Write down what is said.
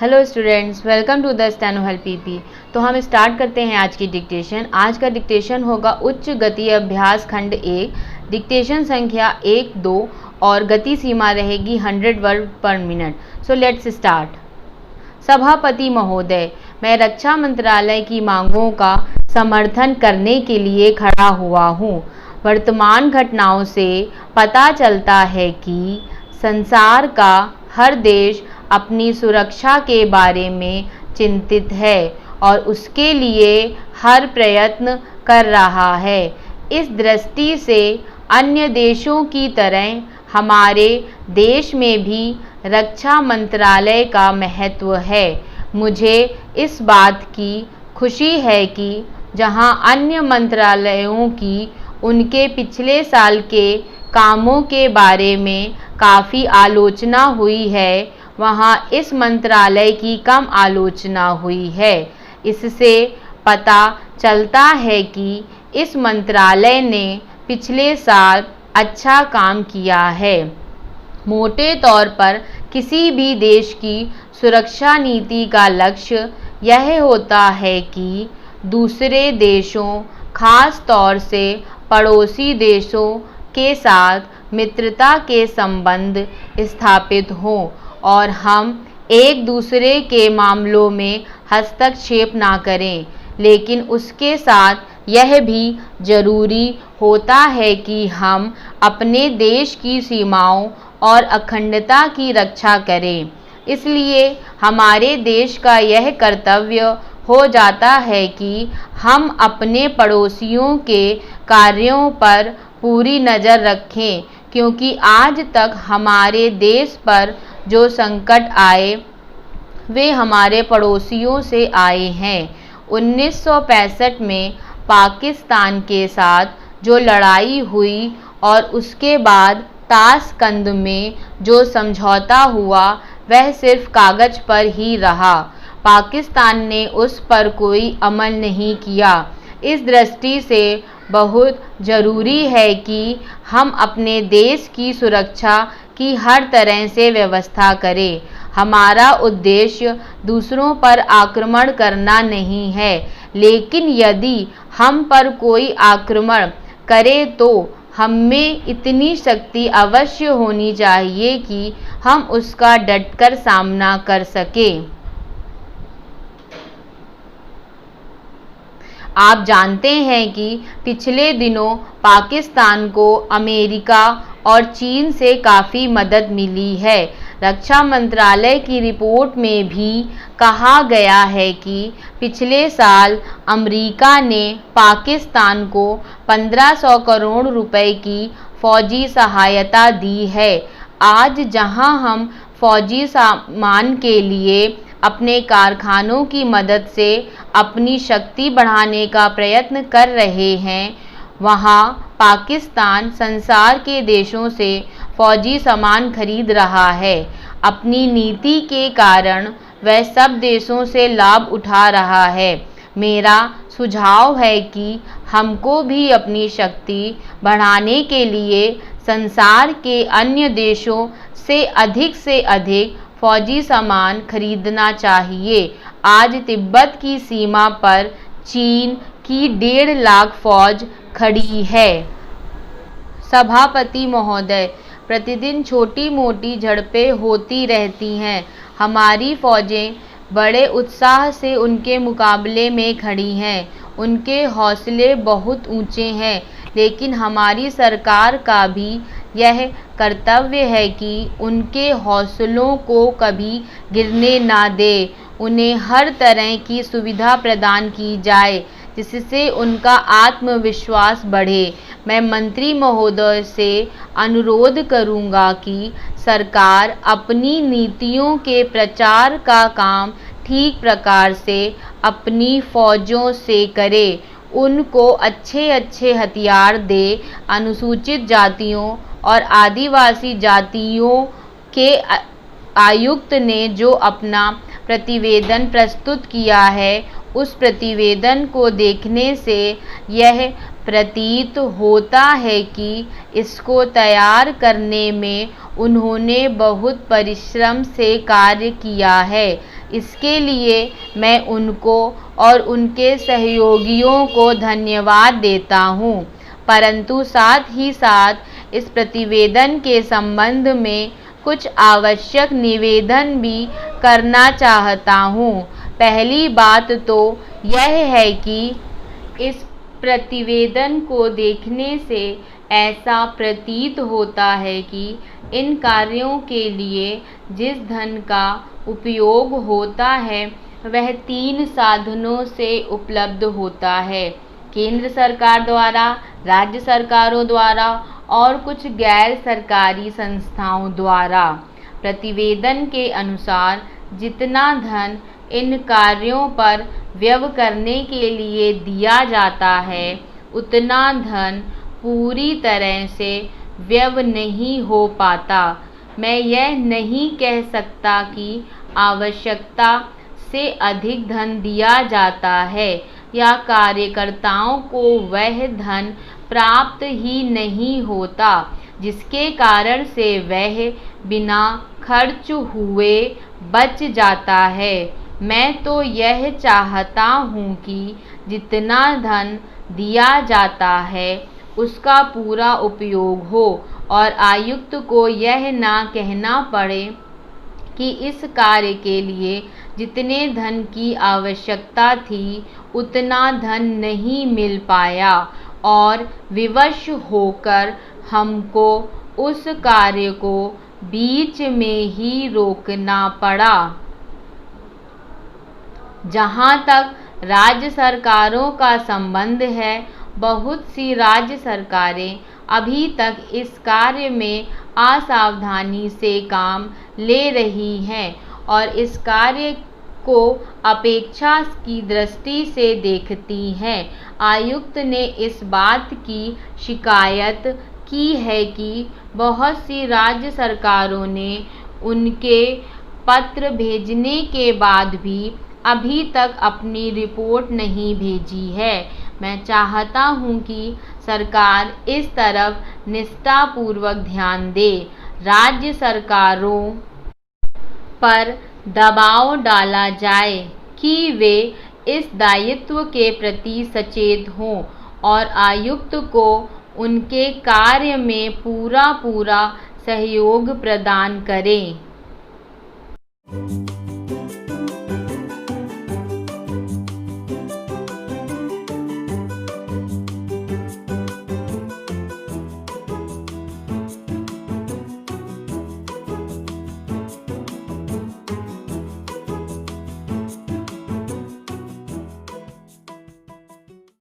Hello students, welcome to the steno help PP. तो हम start करते हैं आज की डिक्टेशन। आज का डिक्टेशन होगा उच्च गति अभ्यास खंड 1, डिक्टेशन संख्या 1, 2 और गति सीमा रहेगी 100 वर्ड पर मिनट। So let's start. सभापति महोदय, मैं रक्षा मंत्रालय की मांगों का समर्थन करने के लिए खड़ा हुआ हूँ। वर्तमान घटनाओं से पता चलता है कि संसार का हर देश अपनी सुरक्षा के बारे में चिंतित है और उसके लिए हर प्रयत्न कर रहा है। इस दृष्टि से अन्य देशों की तरह हमारे देश में भी रक्षा मंत्रालय का महत्व है। मुझे इस बात की खुशी है कि जहां अन्य मंत्रालयों की उनके पिछले साल के कामों के बारे में काफ़ी आलोचना हुई है, वहाँ इस मंत्रालय की कम आलोचना हुई है। इससे पता चलता है कि इस मंत्रालय ने पिछले साल अच्छा काम किया है। मोटे तौर पर किसी भी देश की सुरक्षा नीति का लक्ष्य यह होता है कि दूसरे देशों, खास तौर से पड़ोसी देशों के साथ मित्रता के संबंध स्थापित हों और हम एक दूसरे के मामलों में हस्तक्षेप ना करें। लेकिन उसके साथ यह भी जरूरी होता है कि हम अपने देश की सीमाओं और अखंडता की रक्षा करें। इसलिए हमारे देश का यह कर्तव्य हो जाता है कि हम अपने पड़ोसियों के कार्यों पर पूरी नज़र रखें, क्योंकि आज तक हमारे देश पर जो संकट आए वे हमारे पड़ोसियों से आए हैं। 1965 में पाकिस्तान के साथ जो लड़ाई हुई और उसके बाद ताशकंद में जो समझौता हुआ वह सिर्फ कागज़ पर ही रहा। पाकिस्तान ने उस पर कोई अमल नहीं किया। इस दृष्टि से बहुत ज़रूरी है कि हम अपने देश की सुरक्षा की हर तरह से व्यवस्था करें। हमारा उद्देश्य दूसरों पर आक्रमण करना नहीं है, लेकिन यदि हम पर कोई आक्रमण करे तो हमें इतनी शक्ति अवश्य होनी चाहिए कि हम उसका डटकर सामना कर सकें। आप जानते हैं कि पिछले दिनों पाकिस्तान को अमेरिका और चीन से काफ़ी मदद मिली है। रक्षा मंत्रालय की रिपोर्ट में भी कहा गया है कि पिछले साल अमेरिका ने पाकिस्तान को 1500 करोड़ रुपए की फौजी सहायता दी है। आज जहां हम फौजी सामान के लिए अपने कारखानों की मदद से अपनी शक्ति बढ़ाने का प्रयत्न कर रहे हैं, वहाँ पाकिस्तान संसार के देशों से फौजी सामान खरीद रहा है। अपनी नीति के कारण वह सब देशों से लाभ उठा रहा है। मेरा सुझाव है कि हमको भी अपनी शक्ति बढ़ाने के लिए संसार के अन्य देशों से अधिक फौजी सामान खरीदना चाहिए। आज तिब्बत की सीमा पर चीन की 1.5 लाख फौज खड़ी है। सभापति महोदय, प्रतिदिन छोटी मोटी झड़पें होती रहती हैं। हमारी फौजें बड़े उत्साह से उनके मुकाबले में खड़ी हैं। उनके हौसले बहुत ऊंचे हैं, लेकिन हमारी सरकार का भी यह कर्तव्य है कि उनके हौसलों को कभी गिरने ना दे। उन्हें हर तरह की सुविधा प्रदान की जाए जिससे उनका आत्मविश्वास बढ़े। मैं मंत्री महोदय से अनुरोध करूंगा कि सरकार अपनी नीतियों के प्रचार का काम ठीक प्रकार से अपनी फौजों से करे। उनको अच्छे हथियार दे। अनुसूचित जातियों और आदिवासी जातियों के आयुक्त ने जो अपना प्रतिवेदन प्रस्तुत किया है, उस प्रतिवेदन को देखने से यह प्रतीत होता है कि इसको तैयार करने में उन्होंने बहुत परिश्रम से कार्य किया है। इसके लिए मैं उनको और उनके सहयोगियों को धन्यवाद देता हूँ, परंतु साथ ही साथ इस प्रतिवेदन के संबंध में कुछ आवश्यक निवेदन भी करना चाहता हूँ। पहली बात तो यह है कि इस प्रतिवेदन को देखने से ऐसा प्रतीत होता है कि इन कार्यों के लिए जिस धन का उपयोग होता है वह 3 साधनों से उपलब्ध होता है, केंद्र सरकार द्वारा, राज्य सरकारों द्वारा और कुछ गैर सरकारी संस्थाओं द्वारा। प्रतिवेदन के अनुसार जितना धन इन कार्यों पर व्यय करने के लिए दिया जाता है उतना धन पूरी तरह से व्यय नहीं हो पाता। मैं यह नहीं कह सकता कि आवश्यकता से अधिक धन दिया जाता है या कार्यकर्ताओं को वह धन प्राप्त ही नहीं होता जिसके कारण से वह बिना खर्च हुए बच जाता है। मैं तो यह चाहता हूँ कि जितना धन दिया जाता है उसका पूरा उपयोग हो और आयुक्त को यह ना कहना पड़े कि इस कार्य के लिए जितने धन की आवश्यकता थी उतना धन नहीं मिल पाया और विवश होकर हमको उस कार्य को बीच में ही रोकना पड़ा। जहाँ तक राज्य सरकारों का संबंध है, बहुत सी राज्य सरकारें अभी तक इस कार्य में असावधानी से काम ले रही हैं और इस कार्य को अपेक्षा की दृष्टि से देखती हैं। आयुक्त ने इस बात की शिकायत की है कि बहुत सी राज्य सरकारों ने उनके पत्र भेजने के बाद भी अभी तक अपनी रिपोर्ट नहीं भेजी है। मैं चाहता हूं कि सरकार इस तरफ निष्ठापूर्वक ध्यान दे, राज्य सरकारों पर दबाव डाला जाए कि वे इस दायित्व के प्रति सचेत हों और आयुक्त को उनके कार्य में पूरा सहयोग प्रदान करें।